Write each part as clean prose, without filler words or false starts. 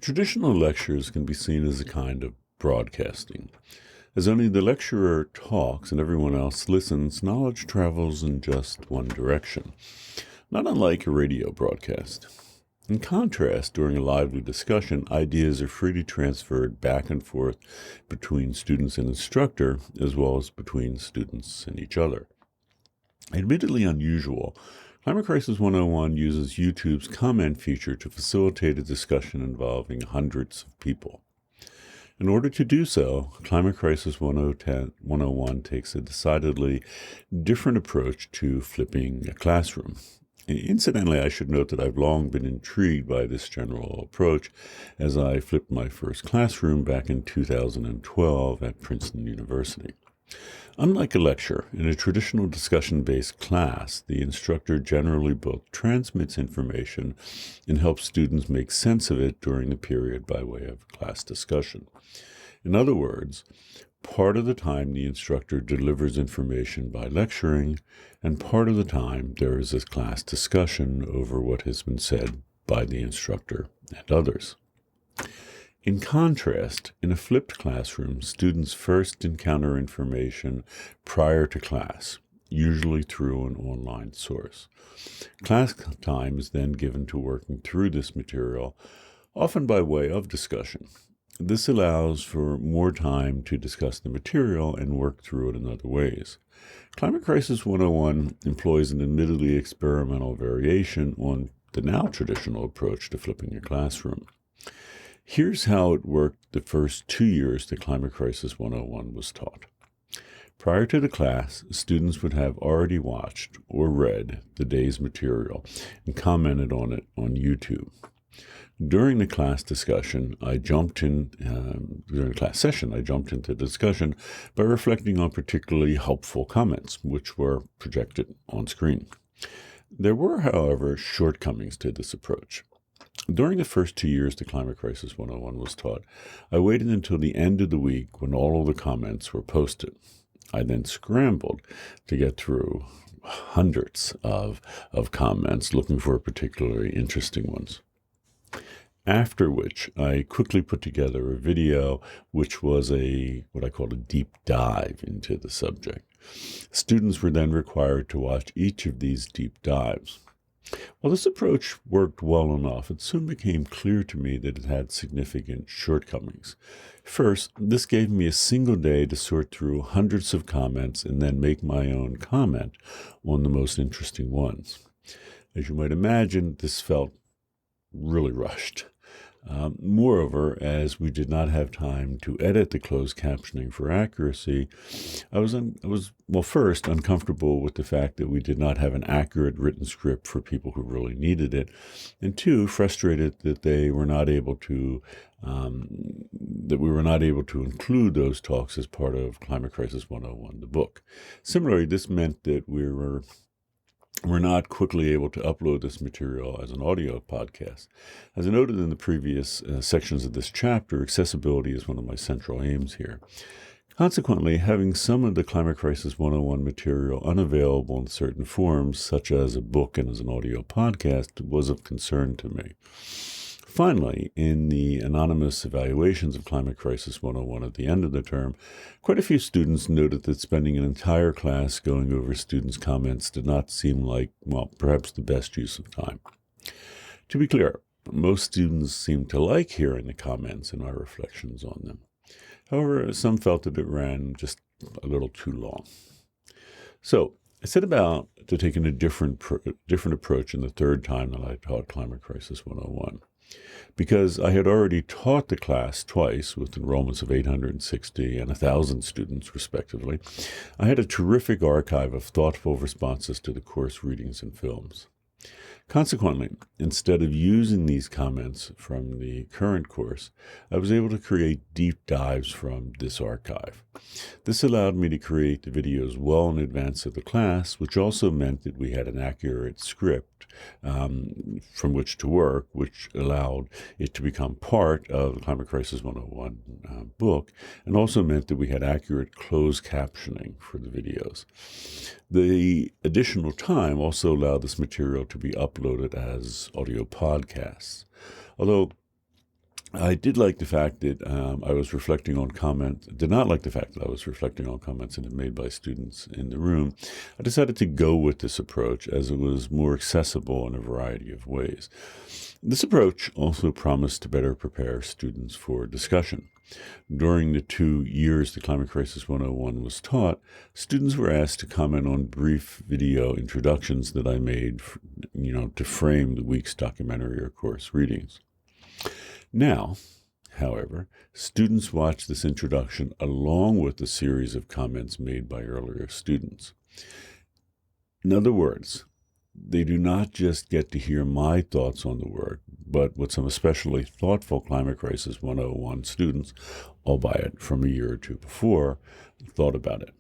Traditional lectures can be seen as a kind of broadcasting. As only the lecturer talks and everyone else listens, knowledge travels in just one direction, not unlike a radio broadcast. In contrast, during a lively discussion, ideas are freely transferred back and forth between students and instructor, as well as between students and each other. Admittedly unusual, Climate Crisis 101 uses YouTube's comment feature to facilitate a discussion involving hundreds of people. In order to do so, Climate Crisis 101 takes a decidedly different approach to flipping a classroom. Incidentally, I should note that I've long been intrigued by this general approach as I flipped my first classroom back in 2012 at Princeton University. Unlike a lecture, in a traditional discussion-based class, the instructor generally both transmits information and helps students make sense of it during the period by way of class discussion. In other words, part of the time the instructor delivers information by lecturing, and part of the time there is a class discussion over what has been said by the instructor and others. In contrast, in a flipped classroom, students first encounter information prior to class, usually through an online source. Class time is then given to working through this material, often by way of discussion. This allows for more time to discuss the material and work through it in other ways. Climate Crisis 101 employs an admittedly experimental variation on the now traditional approach to flipping a classroom. Here's how it worked the first 2 years that Climate Crisis 101 was taught. Prior to the class, students would have already watched or read the day's material and commented on it on YouTube. During the class discussion, during the class session, I jumped into discussion by reflecting on particularly helpful comments, which were projected on screen. There were, however, shortcomings to this approach. During the first 2 years the Climate Crisis 101 was taught, I waited until the end of the week when all of the comments were posted. I then scrambled to get through hundreds of comments looking for particularly interesting ones. After which, I quickly put together a video which was what I called a deep dive into the subject. Students were then required to watch each of these deep dives. While this approach worked well enough, it soon became clear to me that it had significant shortcomings. First, this gave me a single day to sort through hundreds of comments and then make my own comment on the most interesting ones. As you might imagine, this felt really rushed. Moreover, as we did not have time to edit the closed captioning for accuracy, I was first uncomfortable with the fact that we did not have an accurate written script for people who really needed it, and two, frustrated that we were not able to include those talks as part of Climate Crisis 101, the book. Similarly, this meant that we're not quickly able to upload this material as an audio podcast. As I noted in the previous sections of this chapter, accessibility is one of my central aims here. Consequently, having some of the Climate Crisis 101 material unavailable in certain forms, such as a book and as an audio podcast, was of concern to me. Finally, in the anonymous evaluations of Climate Crisis 101 at the end of the term, quite a few students noted that spending an entire class going over students' comments did not seem like, perhaps the best use of time. To be clear, most students seemed to like hearing the comments and our reflections on them. However, some felt that it ran just a little too long. So I set about to take a different approach in the third time that I taught Climate Crisis 101. Because I had already taught the class twice with enrollments of 860 and 1,000 students, respectively, I had a terrific archive of thoughtful responses to the course readings and films. Consequently, instead of using these comments from the current course, I was able to create deep dives from this archive. This allowed me to create the videos well in advance of the class, which also meant that we had an accurate script from which to work, which allowed it to become part of the Climate Crisis 101 book, and also meant that we had accurate closed captioning for the videos. The additional time also allowed this material to be uploaded as audio podcasts. Although I did like the fact that I was reflecting on comments, did not like the fact that I was reflecting on comments that had been made by students in the room. I decided to go with this approach as it was more accessible in a variety of ways. This approach also promised to better prepare students for discussion. During the 2 years the Climate Crisis 101 was taught, students were asked to comment on brief video introductions that I made, to frame the week's documentary or course readings. Now, however, students watch this introduction along with the series of comments made by earlier students. In other words, they do not just get to hear my thoughts on the work, but what some especially thoughtful Climate Crisis 101 students, albeit from a year or two before, thought about it.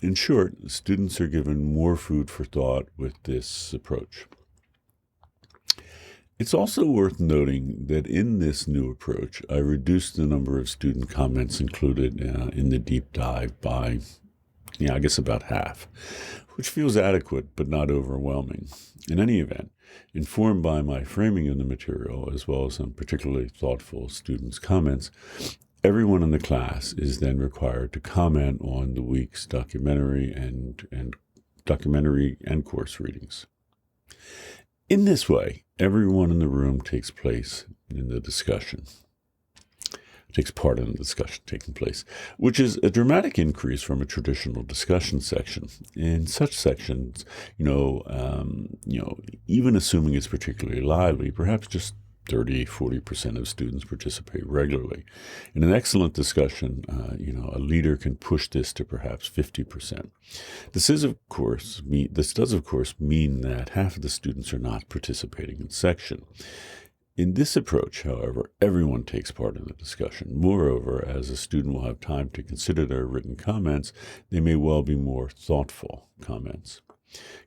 In short, students are given more food for thought with this approach. It's also worth noting that in this new approach, I reduced the number of student comments included in the deep dive by, I guess about half, which feels adequate but not overwhelming. In any event, informed by my framing of the material, as well as some particularly thoughtful students' comments, everyone in the class is then required to comment on the week's documentary and course readings. In this way, everyone in the room takes part in the discussion taking place, which is a dramatic increase from a traditional discussion section. In such sections, even assuming it's particularly lively, perhaps just 30-40% of students participate regularly. In an excellent discussion, a leader can push this to perhaps 50%. This does, of course, mean that half of the students are not participating in section. In this approach, however, everyone takes part in the discussion. Moreover, as a student will have time to consider their written comments, they may well be more thoughtful comments.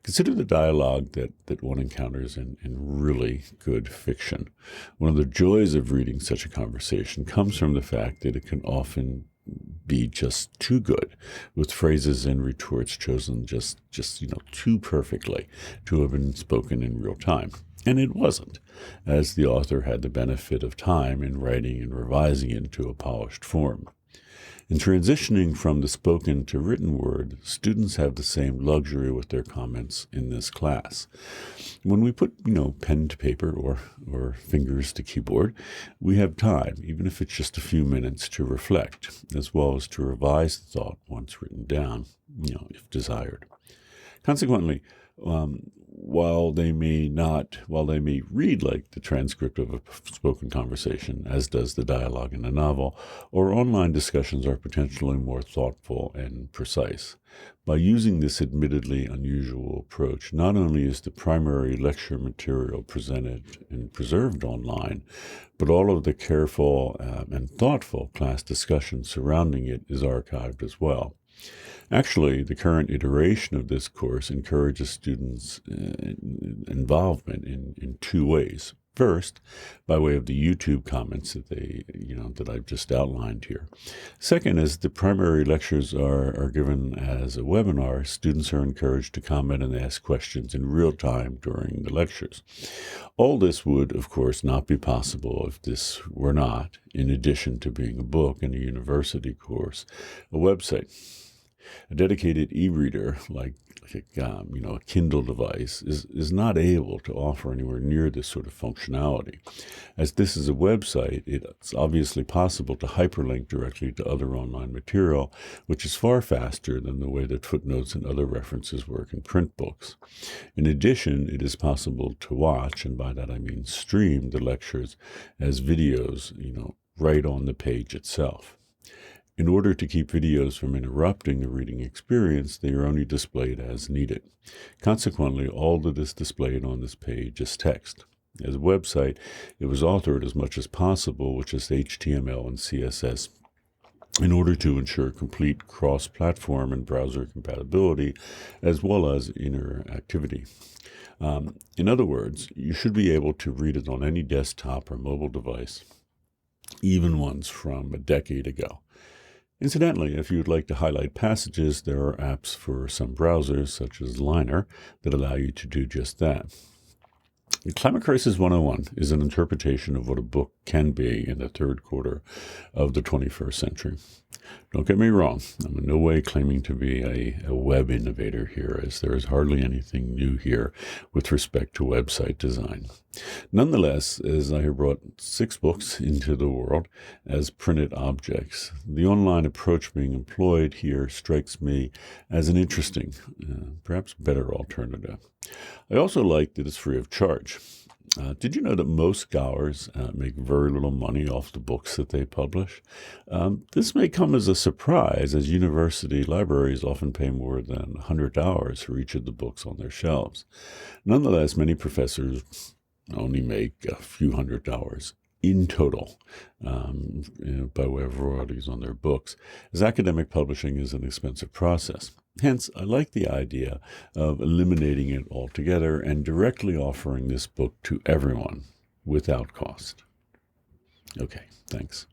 Consider the dialogue that one encounters in really good fiction. One of the joys of reading such a conversation comes from the fact that it can often be just too good, with phrases and retorts chosen just too perfectly to have been spoken in real time. And it wasn't, as the author had the benefit of time in writing and revising it into a polished form. In transitioning from the spoken to written word, students have the same luxury with their comments in this class. When we put, pen to paper or fingers to keyboard, we have time, even if it's just a few minutes, to reflect, as well as to revise the thought once written down, if desired. Consequently, while they may read like the transcript of a spoken conversation, as does the dialogue in a novel, or online discussions are potentially more thoughtful and precise. By using this admittedly unusual approach, not only is the primary lecture material presented and preserved online, but all of the careful and thoughtful class discussion surrounding it is archived as well. Actually, the current iteration of this course encourages students' involvement in two ways. First, by way of the YouTube comments that I've just outlined here. Second, as the primary lectures are given as a webinar, students are encouraged to comment and ask questions in real time during the lectures. All this would, of course, not be possible if this were not, in addition to being a book and a university course, a website. A dedicated e-reader like a Kindle device is not able to offer anywhere near this sort of functionality. As this is a website, it's obviously possible to hyperlink directly to other online material, which is far faster than the way that footnotes and other references work in print books. In addition, it is possible to watch, and by that I mean stream, the lectures as videos, right on the page itself. In order to keep videos from interrupting the reading experience, they are only displayed as needed. Consequently, all that is displayed on this page is text. As a website, it was authored as much as possible with just HTML and CSS in order to ensure complete cross-platform and browser compatibility, as well as interactivity. In other words, you should be able to read it on any desktop or mobile device, even ones from a decade ago. Incidentally, if you would like to highlight passages, there are apps for some browsers, such as Liner, that allow you to do just that. Climate Crisis 101 is an interpretation of what a book can be in the third quarter of the 21st century. Don't get me wrong, I'm in no way claiming to be a web innovator here, as there is hardly anything new here with respect to website design. Nonetheless, as I have brought 6 books into the world as printed objects, the online approach being employed here strikes me as an interesting, perhaps better alternative. I also like that it's free of charge. Did you know that most scholars make very little money off the books that they publish? This may come as a surprise, as university libraries often pay more than $100 for each of the books on their shelves. Nonetheless, many professors only make a few $100s in total by way of royalties on their books, as academic publishing is an expensive process. Hence, I like the idea of eliminating it altogether and directly offering this book to everyone without cost. Okay, thanks.